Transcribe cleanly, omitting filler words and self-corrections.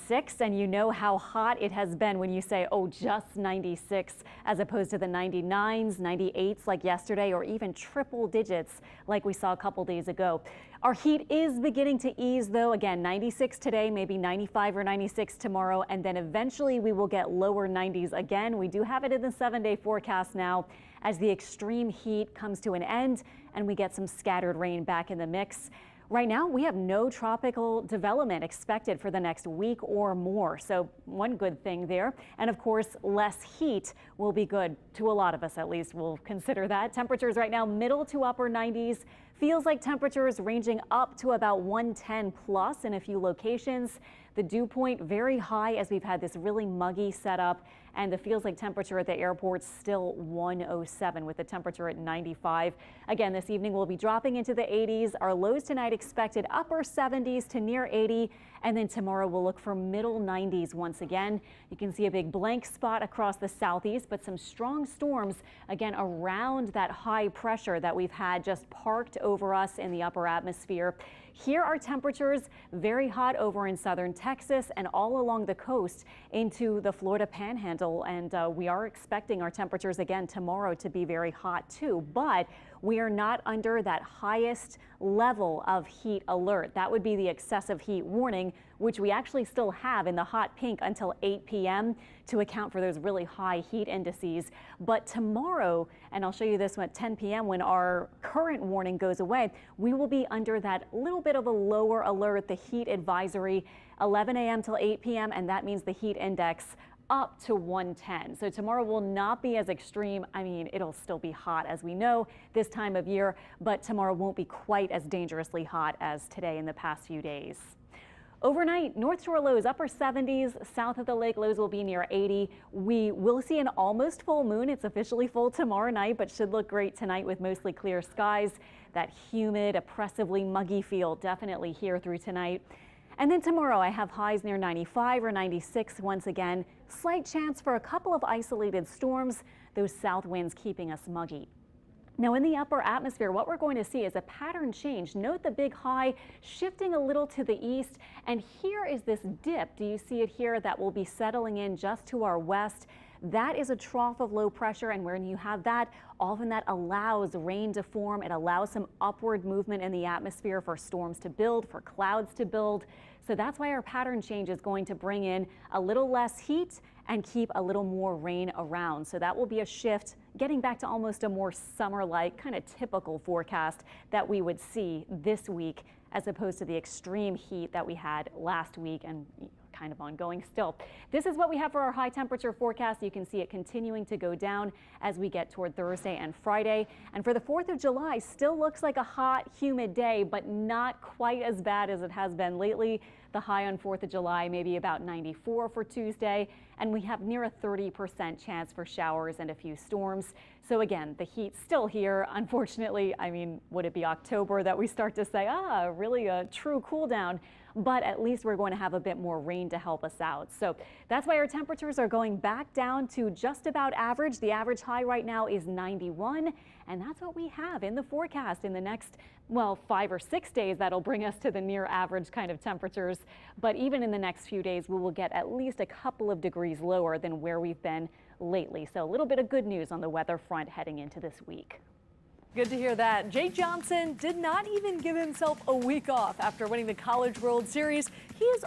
96, and you know how hot it has been when you say, oh, just 96, as opposed to the 99s, 98s like yesterday, or even triple digits like we saw a couple days ago. Our heat is beginning to ease, though. Again, 96 today, maybe 95 or 96 tomorrow, and then eventually we will get lower 90s again. We do have it in the 7-day forecast now as the extreme heat comes to an end and we get some scattered rain back in the mix. Right now, we have no tropical development expected for the next week or more. So one good thing there. And of course, less heat will be good to a lot of us, at least. We'll consider that. Temperatures right now, middle to upper 90s. Feels like temperatures ranging up to about 110 plus in a few locations. The dew point very high as we've had this really muggy setup, and the feels like temperature at the airport still 107 with the temperature at 95. Again, this evening we'll be dropping into the 80s. Our lows tonight expected upper 70s to near 80, and then tomorrow we'll look for middle 90s once again. You can see a big blank spot across the southeast, but some strong storms again around that high pressure that we've had just parked over us in the upper atmosphere. Here are temperatures very hot over in southern Texas and all along the coast into the Florida Panhandle. And we are expecting our temperatures again tomorrow to be very hot too. But we are not under that highest level of heat alert. That would be the excessive heat warning, which we actually still have in the hot pink until 8 p.m. to account for those really high heat indices. But tomorrow, and I'll show you this at 10 p.m. when our current warning goes away, we will be under that little bit of a lower alert, the heat advisory, 11 a.m. till 8 p.m. and that means the heat index up to 110. So tomorrow will not be as extreme. I mean, it'll still be hot as we know this time of year, but tomorrow won't be quite as dangerously hot as today in the past few days. Overnight, North Shore lows upper 70s, south of the lake lows will be near 80. We will see an almost full moon. It's officially full tomorrow night, but should look great tonight with mostly clear skies. That humid, oppressively muggy feel definitely here through tonight. And then tomorrow I have highs near 95 or 96 once again. Slight chance for a couple of isolated storms, those south winds keeping us muggy. Now in the upper atmosphere, what we're going to see is a pattern change. Note the big high shifting a little to the east, and here is this dip. Do you see it here? That will be settling in just to our west. That is a trough of low pressure, and when you have that, often that allows rain to form. It allows some upward movement in the atmosphere for storms to build, for clouds to build. So that's why our pattern change is going to bring in a little less heat and keep a little more rain around. So that will be a shift, getting back to almost a more summer-like kind of typical forecast that we would see this week, as opposed to the extreme heat that we had last week and kind of ongoing still. This is what we have for our high temperature forecast. You can see it continuing to go down as we get toward Thursday and Friday. And for the 4th of July, still looks like a hot, humid day, but not quite as bad as it has been lately. The high on 4th of July, maybe about 94 for Tuesday, and we have near a 30% chance for showers and a few storms. So again, the heat's still here. Unfortunately, I mean, would it be October that we start to say, really a true cool down? But at least we're going to have a bit more rain to help us out. So that's why our temperatures are going back down to just about average. The average high right now is 91, and that's what we have in the forecast in the next, well, 5 or 6 days. That'll bring us to the near average kind of temperatures. But even in the next few days, we will get at least a couple of degrees lower than where we've been lately. So a little bit of good news on the weather front heading into this week. Good to hear that. Jake Johnson did not even give himself a week off after winning the College World Series. He is